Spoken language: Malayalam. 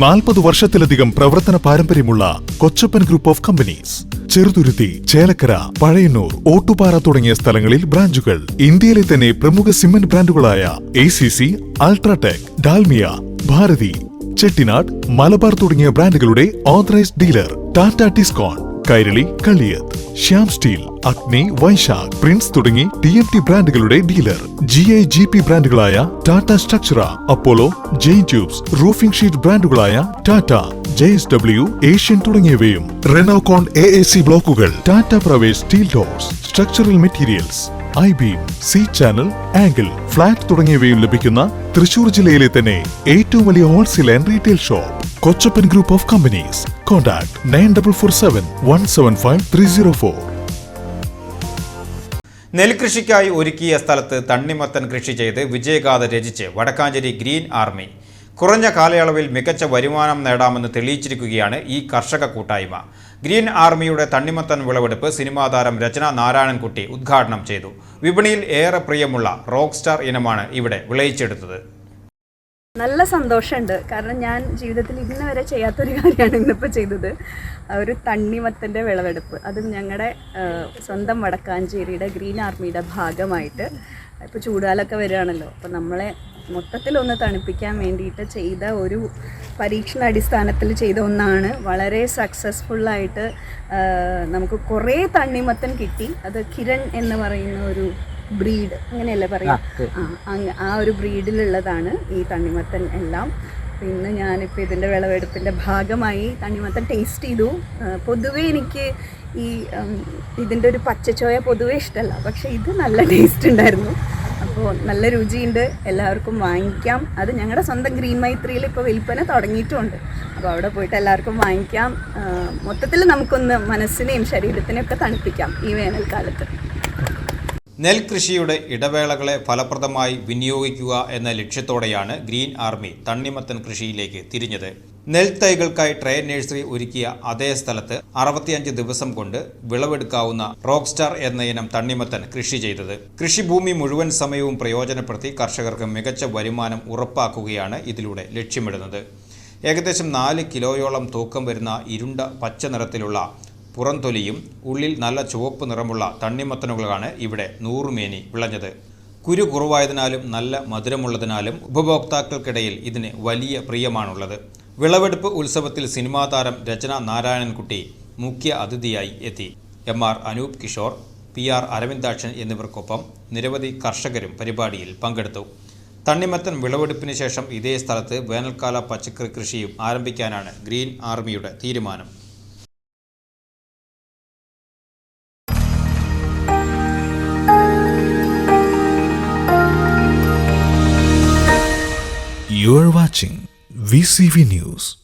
40 വർഷത്തിലധികം പ്രവർത്തന പാരമ്പര്യമുള്ള Kochappan group of companies. Cheruthuruthy, Chelakkara, Pazhayannur, Ottupara തുടങ്ങിയ സ്ഥലങ്ങളിൽ ബ്രാഞ്ചുകൾ. ഇന്ത്യയിലെ തന്നെ പ്രമുഖ സിമന്റ് ബ്രാൻഡുകളായ ACC, അൾട്രാടെക്, ഡാൽമിയ, ഭാരതി, ചെട്ടിനാട്, മലബാർ തുടങ്ങിയ ബ്രാൻഡുകളുടെ authorised dealer. Tata Tiscon, Kairali, Kaliyath, Shyam steel, Agni, Vaishakh, Prince തുടങ്ങി TMT ബ്രാൻഡുകളുടെ ഡീലർ. GIGP ബ്രാൻഡുകളായ Tata Structura, Apollo, Jain tubes, roofing sheet ബ്രാൻഡുകളായ ടാറ്റ, JSW, ഏഷ്യൻ തുടങ്ങിയവയും. റെനോകോൺ AAC ബ്ലോക്കുകൾ, Tata Pravesh steel doors, structural materials, I-beam, C-channel, angle, flat തുടങ്ങിയവയും ലഭിക്കുന്ന തൃശൂർ ജില്ലയിലെ തന്നെ ഏറ്റവും വലിയ wholesale and retail shop Kochappan group of companies. Contact 9447 175 304. നെൽകൃഷിക്കായി ഒരുക്കിയ സ്ഥലത്ത് തണ്ണിമത്തൻ കൃഷി ചെയ്ത് വിജയഗാഥ രചിച്ച് വടക്കാഞ്ചേരി ഗ്രീൻ ആർമി. കുറഞ്ഞ കാലയളവിൽ മികച്ച വരുമാനം നേടാമെന്ന് തെളിയിച്ചിരിക്കുകയാണ് ഈ കർഷക കൂട്ടായ്മ. ഗ്രീൻ ആർമിയുടെ തണ്ണിമത്തൻ വിളവെടുപ്പ് സിനിമാ താരം രചന നാരായണൻകുട്ടി ഉദ്ഘാടനം ചെയ്തു. വിപണിയിൽ ഏറെ പ്രിയമുള്ള റോക്ക് സ്റ്റാർ ഇനമാണ് ഇവിടെ വിളയിച്ചെടുത്തത്. നല്ല സന്തോഷമുണ്ട്. കാരണം ഞാൻ ജീവിതത്തിൽ ഇന്ന് വരെ ചെയ്യാത്തൊരു കാര്യമാണ് ഇന്നിപ്പോൾ ചെയ്തത്. ഒരു തണ്ണിമത്തൻ്റെ വിളവെടുപ്പ്, അതും ഞങ്ങളുടെ സ്വന്തം വടക്കാഞ്ചേരിയുടെ ഗ്രീൻ ആർമിയുടെ ഭാഗമായിട്ട്. ഇപ്പോൾ ചൂടുകാലമൊക്കെ വരികയാണല്ലോ, അപ്പോൾ നമ്മളെ മൊത്തത്തിലൊന്ന് തണുപ്പിക്കാൻ വേണ്ടിയിട്ട് ചെയ്ത ഒരു പരീക്ഷണാടിസ്ഥാനത്തിൽ ചെയ്ത ഒന്നാണ്. വളരെ സക്സസ്ഫുള്ളായിട്ട് നമുക്ക് കുറേ തണ്ണിമത്തൻ കിട്ടി. അത് കിരൺ എന്ന് പറയുന്ന ഒരു ബ്രീഡ്, അങ്ങനെയല്ലേ പറയാം, ആ ഒരു ബ്രീഡിലുള്ളതാണ് ഈ തണ്ണിമത്തൻ എല്ലാം. പിന്നെ ഞാനിപ്പോൾ ഇതിൻ്റെ വിളവെടുപ്പിൻ്റെ ഭാഗമായി തണ്ണിമത്തൻ ടേസ്റ്റ് ചെയ്തു. പൊതുവേ എനിക്ക് ഈ ഇതിൻ്റെ ഒരു പച്ചച്ചോയ പൊതുവേ ഇഷ്ടമല്ല, പക്ഷേ ഇത് നല്ല ടേസ്റ്റ് ഉണ്ടായിരുന്നു. അപ്പോൾ നല്ല രുചിയുണ്ട്, എല്ലാവർക്കും വാങ്ങിക്കാം. അത് ഞങ്ങളുടെ സ്വന്തം ഗ്രീൻ മൈത്രിയിൽ ഇപ്പോൾ വിൽപ്പന തുടങ്ങിയിട്ടുമുണ്ട്. അപ്പോൾ അവിടെ പോയിട്ട് എല്ലാവർക്കും വാങ്ങിക്കാം. മൊത്തത്തിൽ നമുക്കൊന്ന് മനസ്സിനെയും ശരീരത്തിനെയും ഒക്കെ തണുപ്പിക്കാം ഈ വേനൽക്കാലത്ത്. നെൽകൃഷിയുടെ ഇടവേളകളെ ഫലപ്രദമായി വിനിയോഗിക്കുക എന്ന ലക്ഷ്യത്തോടെയാണ് ഗ്രീൻ ആർമി തണ്ണിമത്തൻ കൃഷിയിലേക്ക് തിരിഞ്ഞത്. നെൽത്തൈകൾക്കായി ട്രേ നഴ്സറി ഒരുക്കിയ അതേ സ്ഥലത്ത് 65 ദിവസം കൊണ്ട് വിളവെടുക്കാവുന്ന റോക്ക് സ്റ്റാർ എന്ന ഇനം തണ്ണിമത്തൻ കൃഷി ചെയ്തത്. കൃഷിഭൂമി മുഴുവൻ സമയവും പ്രയോജനപ്പെടുത്തി കർഷകർക്ക് മികച്ച വരുമാനം ഉറപ്പാക്കുകയാണ് ഇതിലൂടെ ലക്ഷ്യമിടുന്നത്. ഏകദേശം 4 കിലോയോളം തൂക്കം വരുന്ന ഇരുണ്ട പച്ച നിറത്തിലുള്ള പുറംതൊലിയും ഉള്ളിൽ നല്ല ചുവപ്പ് നിറമുള്ള തണ്ണിമത്തനുകളാണ് ഇവിടെ 100 മേനി വിളഞ്ഞത്. കുരു കുറവായതിനാലും നല്ല മധുരമുള്ളതിനാലും ഉപഭോക്താക്കൾക്കിടയിൽ ഇതിന് വലിയ പ്രിയമാണുള്ളത്. വിളവെടുപ്പ് ഉത്സവത്തിൽ സിനിമാ താരം രചന നാരായണൻകുട്ടി മുഖ്യ അതിഥിയായി എത്തി. MR അനൂപ് കിഷോർ, PR അരവിന്ദാക്ഷൻ എന്നിവർക്കൊപ്പം നിരവധി കർഷകരും പരിപാടിയിൽ പങ്കെടുത്തു. തണ്ണിമത്തൻ വിളവെടുപ്പിന് ശേഷം ഇതേ സ്ഥലത്ത് വേനൽക്കാല പച്ചക്കറി കൃഷിയും ആരംഭിക്കാനാണ് ഗ്രീൻ ആർമിയുടെ തീരുമാനം. You are watching VCV News.